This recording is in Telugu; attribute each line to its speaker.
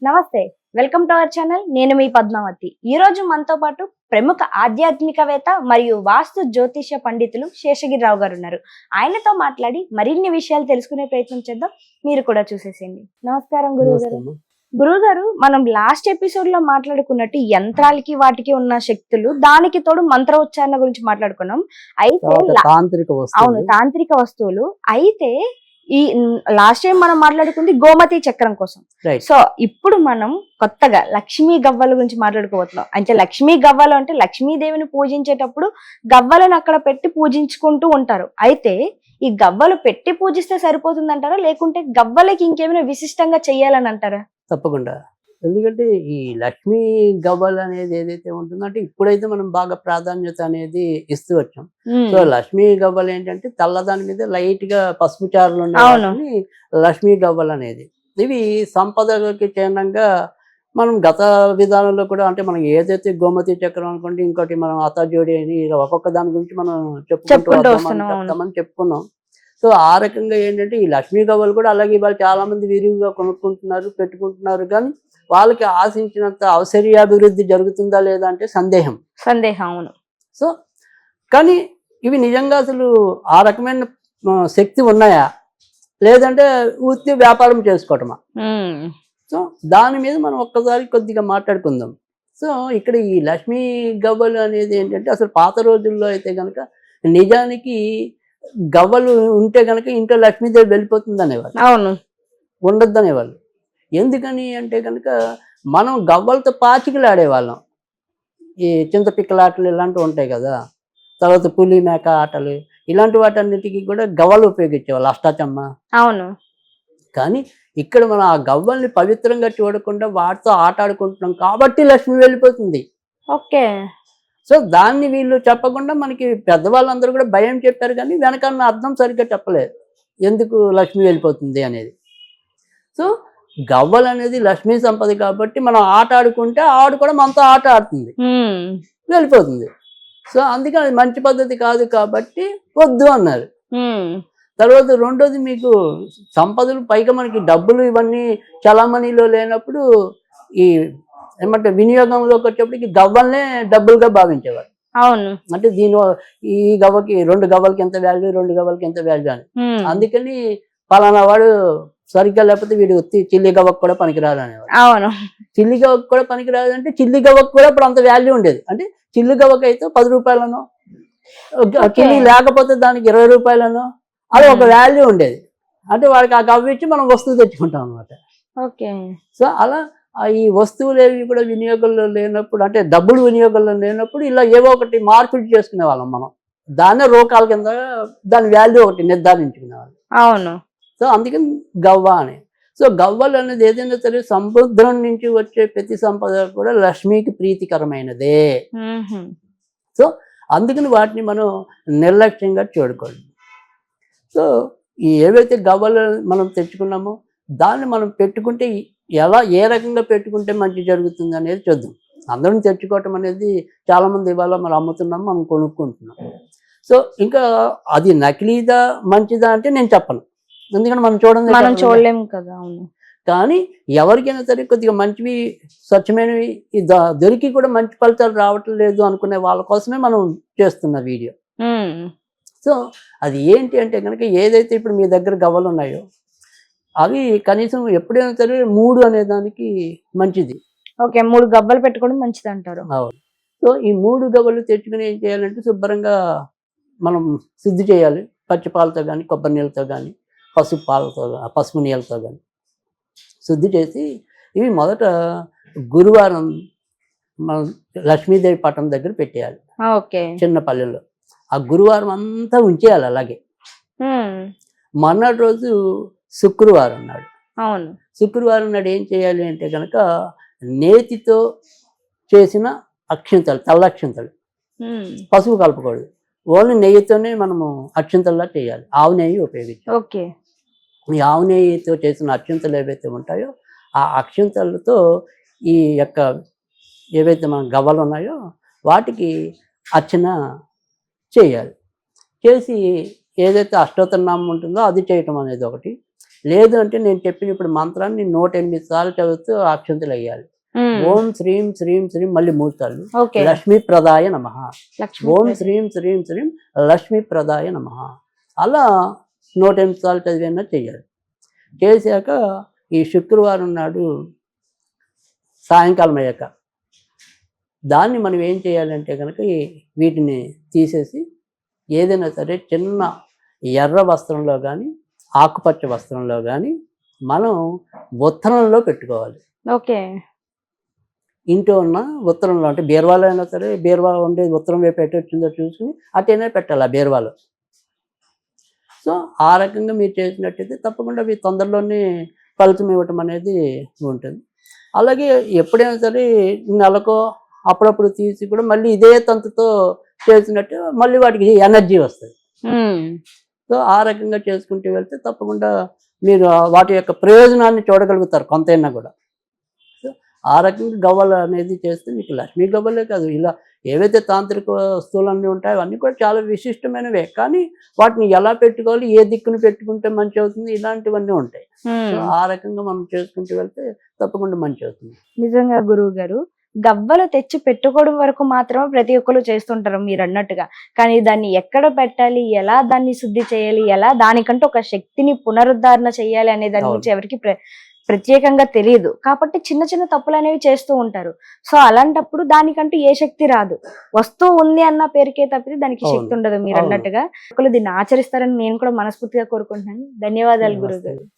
Speaker 1: నమస్తే, వెల్కమ్ టు అవర్ ఛానల్. నేను మీ పద్మావతి. ఈ రోజు మనతో పాటు ప్రముఖ ఆధ్యాత్మికవేత్త మరియు వాస్తు జ్యోతిష పండితులు శేషగిరిరావు గారు ఉన్నారు. ఆయనతో మాట్లాడి మరిన్ని విషయాలు తెలుసుకునే ప్రయత్నం చేద్దాం. మీరు కూడా చూసేసేయండి. నమస్కారం గురువు గారు. గురువు గారు, మనం లాస్ట్ ఎపిసోడ్ లో మాట్లాడుకున్నట్టు యంత్రాలకి వాటికి ఉన్న శక్తులు, దానికి తోడు మంత్ర ఉచ్చారణ గురించి మాట్లాడుకున్నాం. అయితే అవును, తాంత్రిక వస్తువులు. అయితే ఈ లాస్ట్ టైం మనం మాట్లాడుకుంది గోమతి చక్రం కోసం. సో ఇప్పుడు మనం కొత్తగా లక్ష్మీ గవ్వల గురించి మాట్లాడుకోబోతున్నాం. అంటే లక్ష్మీ గవ్వలు అంటే లక్ష్మీదేవిని పూజించేటప్పుడు గవ్వలను అక్కడ పెట్టి పూజించుకుంటూ ఉంటారు. అయితే ఈ గవ్వలు పెట్టి పూజిస్తే సరిపోతుంది అంటారా, లేకుంటే గవ్వలకి ఇంకేమైనా విశిష్టంగా చెయ్యాలని అంటారా?
Speaker 2: తప్పకుండా. ఎందుకంటే ఈ లక్ష్మీ గవ్వలు అనేది ఏదైతే ఉంటుందో, అంటే ఇప్పుడైతే మనం బాగా ప్రాధాన్యత అనేది ఇస్తూ వచ్చాం. సో లక్ష్మీ గవ్వలు ఏంటంటే తెల్లదాని మీద లైట్ గా పసుపు చారులు ఉండేవి లక్ష్మీ గవ్వలు అనేది. ఇవి సంపదకి చిహ్నంగా మనం గత విధానంలో కూడా, అంటే మనం ఏదైతే గోమతి చక్రం అనుకోండి, ఇంకోటి మనం అతజోడి అని ఒక్కొక్క దాని గురించి మనం చెప్పుకుంటామని చెప్పుకున్నాం. సో ఆ రకంగా ఏంటంటే ఈ లక్ష్మీ గవ్వలు కూడా అలాగే ఇవాళ చాలా మంది విరివిగా కొనుక్కుంటున్నారు, పెట్టుకుంటున్నారు. కానీ వాళ్ళకి ఆశించినంత ఔశ్వర్యాభివృద్ధి జరుగుతుందా లేదా అంటే సందేహం.
Speaker 1: అవును.
Speaker 2: సో కానీ ఇవి నిజంగా అసలు ఆ రకమైన శక్తి ఉన్నాయా, లేదంటే వృత్తి వ్యాపారం చేసుకోవటమా? సో దాని మీద మనం ఒక్కసారి కొద్దిగా మాట్లాడుకుందాం. సో ఇక్కడ ఈ లక్ష్మీ గవ్వలు అనేది ఏంటంటే, అసలు పాత రోజుల్లో అయితే కనుక నిజానికి గవ్వలు ఉంటే కనుక ఇంట్లో లక్ష్మీదేవి వెళ్ళిపోతుంది అనేవాళ్ళు.
Speaker 1: అవును,
Speaker 2: ఉండొద్దు అనేవాళ్ళు. ఎందుకని అంటే కనుక మనం గవ్వలతో పాచికలు ఆడేవాళ్ళం. ఈ చింతపిక్కలాటలు ఇలాంటివి ఉంటాయి కదా, తర్వాత పులి మేక ఆటలు, ఇలాంటి వాటన్నిటికీ కూడా గవ్వలు ఉపయోగించేవాళ్ళు, అష్టాచమ్మ.
Speaker 1: అవును.
Speaker 2: కానీ ఇక్కడ మనం ఆ గవ్వల్ని పవిత్రంగా చూడకుండా వాటితో ఆట ఆడుకుంటున్నాం కాబట్టి లక్ష్మి వెళ్ళిపోతుంది.
Speaker 1: ఓకే.
Speaker 2: సో దాన్ని వీళ్ళు చెప్పకుండా మనకి పెద్దవాళ్ళందరూ కూడా భయం చెప్పారు, కానీ వెనకన్న అర్థం సరిగ్గా చెప్పలేదు ఎందుకు లక్ష్మి వెళ్ళిపోతుంది అనేది. సో గవ్వలు అనేది లక్ష్మీ సంపద కాబట్టి మనం ఆట ఆడుకుంటే ఆడు కూడా మనతో ఆట ఆడుతుంది, వెళ్ళిపోతుంది. సో అందుకే అది మంచి పద్ధతి కాదు కాబట్టి వద్దు అన్నారు. తర్వాత రెండోది, మీకు సంపదలు పైగా మనకి డబ్బులు ఇవన్నీ చలామణిలో లేనప్పుడు ఈ ఏమంటే వినియోగంలోకి వచ్చేప్పటికి గవ్వల్నే డబ్బులుగా భావించేవారు.
Speaker 1: అవును.
Speaker 2: అంటే ఈ గవ్వకి 2 గవ్వలకి ఎంత వాల్యూ, 2 గవ్వలకి ఎంత వాల్యూ అని. అందుకని పలానా వాడు సరిగ్గా లేకపోతే వీడు చిల్లి గవ్వకు కూడా పనికిరాదు అనేవాడు.
Speaker 1: అవును.
Speaker 2: చిల్లి గవ్వకు కూడా పనికిరాదు అంటే చిల్లి గవ్వకు కూడా ఇప్పుడు అంత వాల్యూ ఉండేది. అంటే చిల్లి గవ్వకు అయితే 10 రూపాయలనో, చిల్లి లేకపోతే దానికి 20 రూపాయలనో అది ఒక వాల్యూ ఉండేది. అంటే వాడికి ఆ గవ్వ ఇచ్చి మనం వస్తువు తెచ్చుకుంటాం అనమాట.
Speaker 1: ఓకే.
Speaker 2: సో అలా ఈ వస్తువులు ఏవి కూడా వినియోగంలో లేనప్పుడు, అంటే డబ్బులు వినియోగంలో లేనప్పుడు ఇలా ఏవో ఒకటి మార్పిడి చేసుకునే వాళ్ళం మనం. దాన్నే రూపాయల కింద దాని వాల్యూ ఒకటి నిర్ధారించుకునేవాళ్ళం.
Speaker 1: అవును.
Speaker 2: సో అందుకని గవ్వ అని. సో గవ్వలు అనేది ఏదైనా సరే సముద్రం నుంచి వచ్చే ప్రతి సంపద కూడా లక్ష్మికి ప్రీతికరమైనదే. సో అందుకని వాటిని మనం నిర్లక్ష్యంగా చూడకూడదు. సో ఈ ఏవైతే గవ్వలు మనం తెచ్చుకున్నామో దాన్ని మనం పెట్టుకుంటే ఏ రకంగా పెట్టుకుంటే మంచి జరుగుతుంది అనేది చూద్దాం. అందరం తెచ్చుకోవటం అనేది చాలామంది ఇవాళ మనం అమ్ముతున్నాం, మనం కొనుక్కుంటున్నాం. సో ఇంకా అది నకిలీదా మంచిదా అంటే నేను చెప్పను, ఎందుకంటే మనం
Speaker 1: చూడలేము కదా.
Speaker 2: కానీ ఎవరికైనా సరే కొద్దిగా మంచివి స్వచ్ఛమైనవి దొరికి కూడా మంచి ఫలితాలు రావటం లేదు అనుకునే వాళ్ళ కోసమే మనం చేస్తున్న వీడియో. సో అది ఏంటి అంటే కనుక, ఏదైతే ఇప్పుడు మీ దగ్గర గవ్వలు ఉన్నాయో అవి కనీసం ఎప్పుడైనా సరే 3 అనే దానికి మంచిది.
Speaker 1: ఓకే, 3 గవ్వలు పెట్టుకోవడం మంచిది అంటారు.
Speaker 2: అవును. సో ఈ 3 గవ్వలు తెచ్చుకుని ఏం చేయాలంటే శుభ్రంగా మనం శుద్ధి చేయాలి. పచ్చిపాలతో కానీ, కొబ్బరి నీళ్ళతో కానీ, పసుపు నీళ్ళతో కానీ శుద్ధి చేసి ఇవి మొదట గురువారం మనం లక్ష్మీదేవి పటం దగ్గర పెట్టేయాలి.
Speaker 1: ఓకే.
Speaker 2: చిన్న పల్లెల్లో ఆ గురువారం అంతా ఉంచేయాలి. అలాగే మర్నాటి రోజు శుక్రవారం నాడు,
Speaker 1: అవును,
Speaker 2: శుక్రవారం నాడు ఏం చేయాలి అంటే కనుక నేతితో చేసిన అక్షింతలు, తెల్ల అక్షింతలు, పసుపు కలపకూడదు, ఓన్లీ నెయ్యితోనే మనము అక్షింతల్లా చేయాలి. ఆవు నెయ్యి ఉపయోగించి.
Speaker 1: ఓకే.
Speaker 2: ఈ ఆవు నెయ్యితో చేసిన అక్షింతలు ఏవైతే ఉంటాయో ఆ అక్షింతలతో ఈ యొక్క ఏవైతే మన గవ్వలు ఉన్నాయో వాటికి అర్చన చేయాలి. చేసి ఏదైతే అష్టోత్తరనామం ఉంటుందో అది చేయటం అనేది ఒకటి. లేదు అంటే నేను చెప్పిన ఇప్పుడు మంత్రాన్ని 108 సార్లు చదువుతూ అక్షంతలు వేయాలి. ఓం శ్రీం శ్రీం శ్రీం మళ్ళీ 3 సార్లు
Speaker 1: ఓకే.
Speaker 2: లక్ష్మీ ప్రదాయ నమః.
Speaker 1: లక్ష్మీ
Speaker 2: ఓం శ్రీం శ్రీం శ్రీం లక్ష్మీ ప్రదాయ నమః. అలా 108 సార్లు చదివినా చేయాలి. చేశాక ఈ శుక్రవారం నాడు సాయంకాలం అయ్యాక దాన్ని మనం ఏం చేయాలంటే కనుక వీటిని తీసేసి ఏదైనా సరే చిన్న ఎర్ర వస్త్రంలో కానీ ఆకుపచ్చ వస్త్రంలో కానీ మనం ఉత్తరంలో పెట్టుకోవాలి.
Speaker 1: ఓకే.
Speaker 2: ఇంట్లో ఉన్న ఉత్తరంలో అంటే బీరువాలో అయినా సరే బీరువా ఉండే ఉత్తరం వైపు ఎటు వచ్చిందో చూసుకుని అటైనా పెట్టాలి ఆ బీరువాలో. సో ఆ రకంగా మీరు చేసినట్టయితే తప్పకుండా అవి తొందరలోనే ఫలితం ఇవ్వటం అనేది ఉంటుంది. అలాగే ఎప్పుడైనా సరే నెలకో అప్పుడప్పుడు తీసి కూడా మళ్ళీ ఇదే తంతుతో చేసినట్టు మళ్ళీ వాటికి ఎనర్జీ వస్తుంది. సో ఆ రకంగా చేసుకుంటూ వెళ్తే తప్పకుండా మీరు వాటి యొక్క ప్రయోజనాన్ని చూడగలుగుతారు కొంతైనా కూడా. సో ఆ రకంగా గవ్వలు అనేది చేస్తే మీకు లక్ష్మీ గవ్వలే కాదు, ఇలా ఏవైతే తాంత్రిక వస్తువులన్నీ ఉంటాయో అవన్నీ కూడా చాలా విశిష్టమైనవే. కానీ వాటిని ఎలా పెట్టుకోవాలి, ఏ దిక్కును పెట్టుకుంటే మంచి అవుతుంది, ఇలాంటివన్నీ ఉంటాయి. సో ఆ రకంగా మనం చేసుకుంటూ వెళ్తే తప్పకుండా మంచి అవుతుంది.
Speaker 1: నిజంగా గురువు గారు, గవ్వలు తెచ్చి పెట్టుకోవడం వరకు మాత్రమే ప్రతి ఒక్కరు చేస్తుంటారు మీరు అన్నట్టుగా. కానీ దాన్ని ఎక్కడ పెట్టాలి, ఎలా దాన్ని శుద్ధి చేయాలి, ఎలా దానికంటూ ఒక శక్తిని పునరుద్ధరణ చేయాలి అనే దాని గురించి ఎవరికి ప్రత్యేకంగా తెలియదు. కాబట్టి చిన్న చిన్న తప్పులు అనేవి చేస్తూ ఉంటారు. సో అలాంటప్పుడు దానికంటూ ఏ శక్తి రాదు, వస్తువు ఉంది అన్న పేరుకే తప్పితే దానికి శక్తి ఉండదు. మీరు అన్నట్టుగా ఒకరు దీన్ని ఆచరిస్తారని నేను కూడా మనస్ఫూర్తిగా కోరుకుంటున్నాను. ధన్యవాదాలు గురువు గారు.